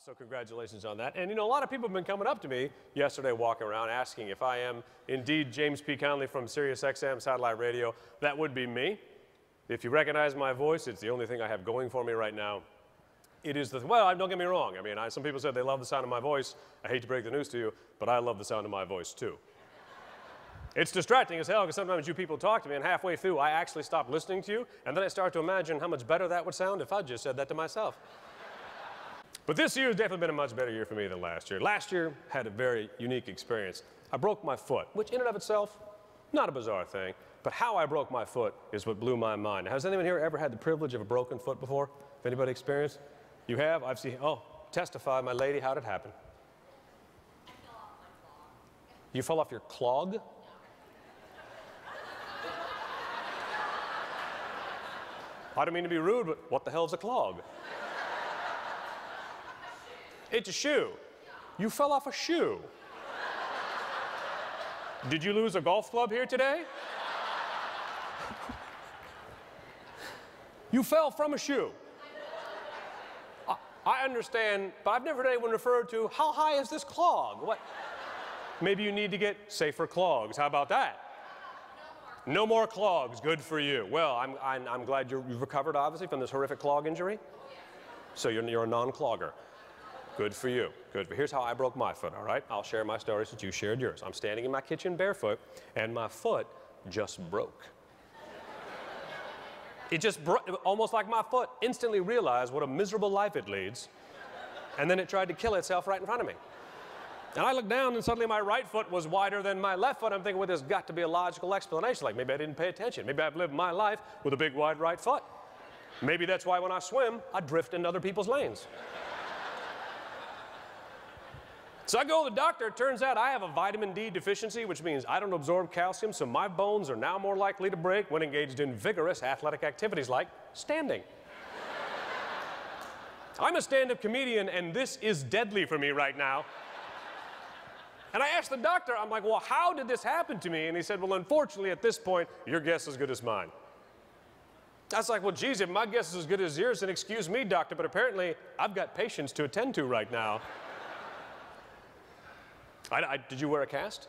So congratulations on that. And you know, a lot of people have been coming up to me yesterday walking around asking if I am indeed James P. Connolly from SiriusXM Satellite Radio. That would be me. If you recognize my voice, it's the only thing I have going for me right now. It is the, well, don't get me wrong. I mean, some people said they love the sound of my voice. I hate to break the news to you, but I love the sound of my voice too. It's distracting as hell because sometimes you people talk to me and halfway through I actually stop listening to you and then I start to imagine how much better that would sound if I just said that to myself. But this year has definitely been a much better year for me than last year. Last year had a very unique experience. I broke my foot, which in and of itself, not a bizarre thing, but how I broke my foot is what blew my mind. Has anyone here ever had the privilege of a broken foot before? Have anybody experienced? You have? I've seen, oh, testify, my lady, how did it happen? I fell off my clog. You fell off your clog? I don't mean to be rude, but what the hell's a clog? It's a shoe. You fell off a shoe. Did you lose a golf club here today? You fell from a shoe. I understand, but I've never heard anyone refer to how high is this clog? What? Maybe you need to get safer clogs. How about that? No more clogs. Good for you. Well, I'm glad you've recovered, obviously, from this horrific clog injury. So you're a non-clogger. Good for you. Good. But here's how I broke my foot, all right? I'll share my story since you shared yours. I'm standing in my kitchen barefoot, and my foot just broke. It just broke, almost like my foot instantly realized what a miserable life it leads, and then it tried to kill itself right in front of me. And I looked down, and suddenly my right foot was wider than my left foot. I'm thinking, well, there's got to be a logical explanation. Like, maybe I didn't pay attention. Maybe I've lived my life with a big, wide right foot. Maybe that's why when I swim, I drift in other people's lanes. So I go to the doctor. It turns out I have a vitamin D deficiency, which means I don't absorb calcium, so my bones are now more likely to break when engaged in vigorous athletic activities like standing. I'm a stand-up comedian, and this is deadly for me right now. And I asked the doctor, I'm like, well, how did this happen to me? And he said, well, unfortunately, at this point, your guess is as good as mine. I was like, well, geez, if my guess is as good as yours, then excuse me, doctor, but apparently I've got patients to attend to right now. Did you wear a cast?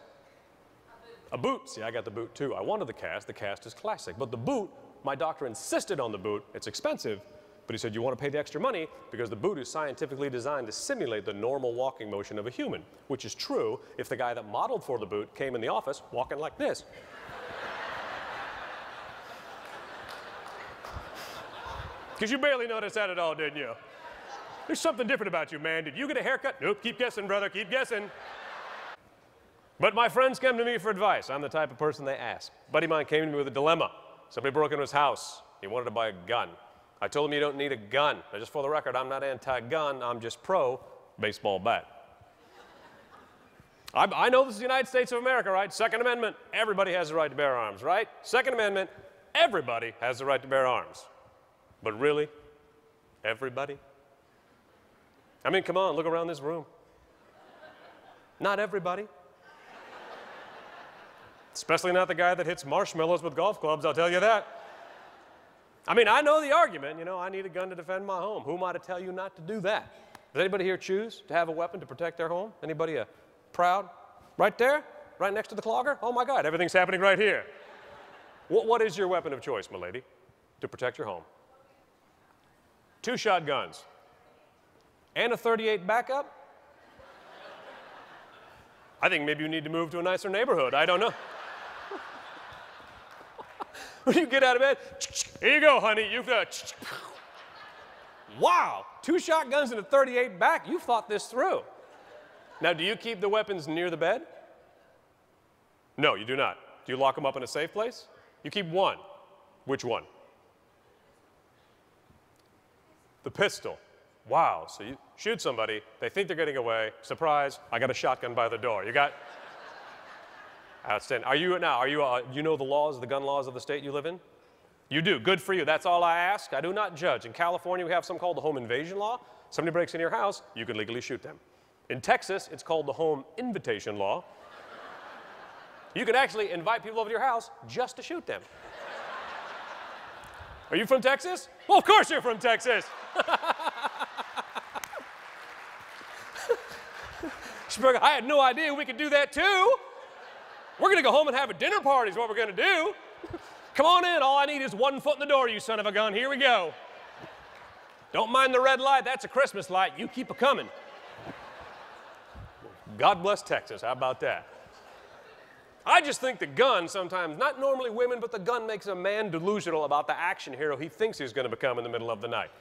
A boot. See, I got the boot too. I wanted the cast. The cast is classic. But the boot, my doctor insisted on the boot. It's expensive. But he said, you want to pay the extra money because the boot is scientifically designed to simulate the normal walking motion of a human, which is true if the guy that modeled for the boot came in the office walking like this. Because you barely noticed that at all, didn't you? There's something different about you, man. Did you get a haircut? Nope. Keep guessing, brother. Keep guessing. But my friends come to me for advice. I'm the type of person they ask. A buddy of mine came to me with a dilemma. Somebody broke into his house. He wanted to buy a gun. I told him you don't need a gun. Now, just for the record, I'm not anti-gun. I'm just pro-baseball bat. I know this is the United States of America, right? Second Amendment, everybody has the right to bear arms, right? Second Amendment, everybody has the right to bear arms. But really, everybody? I mean, come on, look around this room. Not everybody. Especially not the guy that hits marshmallows with golf clubs, I'll tell you that. I mean, I know the argument, you know, I need a gun to defend my home. Who am I to tell you not to do that? Does anybody here choose to have a weapon to protect their home? Anybody proud? Right there? Right next to the clogger? Oh my God, everything's happening right here. What is your weapon of choice, my lady, to protect your home? 2 shotguns. And a .38 backup? I think maybe you need to move to a nicer neighborhood. I don't know. When you get out of bed, here you go, honey. You've got. Wow, 2 shotguns and a .38 back. You've thought this through. Now, do you keep the weapons near the bed? No, you do not. Do you lock them up in a safe place? You keep one. Which one? The pistol. Wow, so you shoot somebody, they think they're getting away, surprise, I got a shotgun by the door. You got. Outstanding. You know the laws, the gun laws of the state you live in? You do. Good for you. That's all I ask. I do not judge. In California, we have something called the home invasion law. Somebody breaks into your house, you can legally shoot them. In Texas, it's called the home invitation law. You can actually invite people over to your house just to shoot them. Are you from Texas? Well, of course you're from Texas. I had no idea we could do that too. We're going to go home and have a dinner party is what we're going to do. Come on in. All I need is 1 foot in the door, you son of a gun. Here we go. Don't mind the red light. That's a Christmas light. You keep a coming. God bless Texas. How about that? I just think the gun sometimes, not normally women, but the gun makes a man delusional about the action hero he thinks he's going to become in the middle of the night.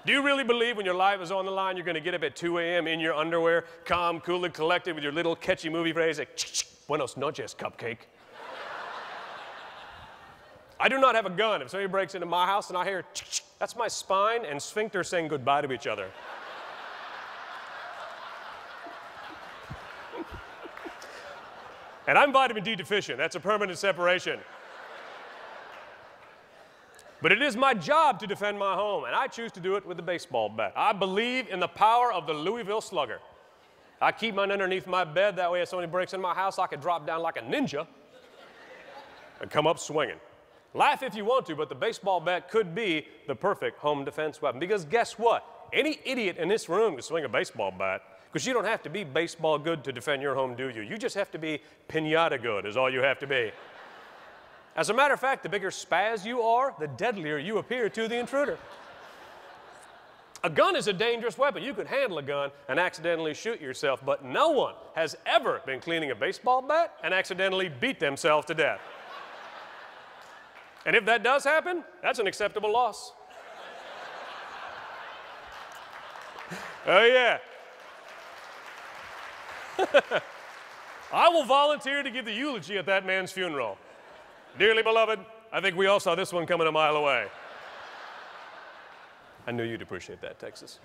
Do you really believe when your life is on the line, you're going to get up at 2 a.m. in your underwear, calm, cool, and collected with your little catchy movie phrase like, buenos noches, cupcake? I do not have a gun. If somebody breaks into my house and I hear, that's my spine and sphincter saying goodbye to each other. And I'm vitamin D deficient. That's a permanent separation. But it is my job to defend my home, and I choose to do it with a baseball bat. I believe in the power of the Louisville Slugger. I keep mine underneath my bed. That way if somebody breaks in my house, I can drop down like a ninja and come up swinging. Laugh if you want to, but the baseball bat could be the perfect home defense weapon. Because guess what? Any idiot in this room can swing a baseball bat. Because you don't have to be baseball good to defend your home, do you? You just have to be piñata good is all you have to be. As a matter of fact, the bigger spaz you are, the deadlier you appear to the intruder. A gun is a dangerous weapon. You could handle a gun and accidentally shoot yourself, but no one has ever been cleaning a baseball bat and accidentally beat themselves to death. And if that does happen, that's an acceptable loss. Oh, yeah. I will volunteer to give the eulogy at that man's funeral. Dearly beloved, I think we all saw this one coming a mile away. I knew you'd appreciate that, Texas.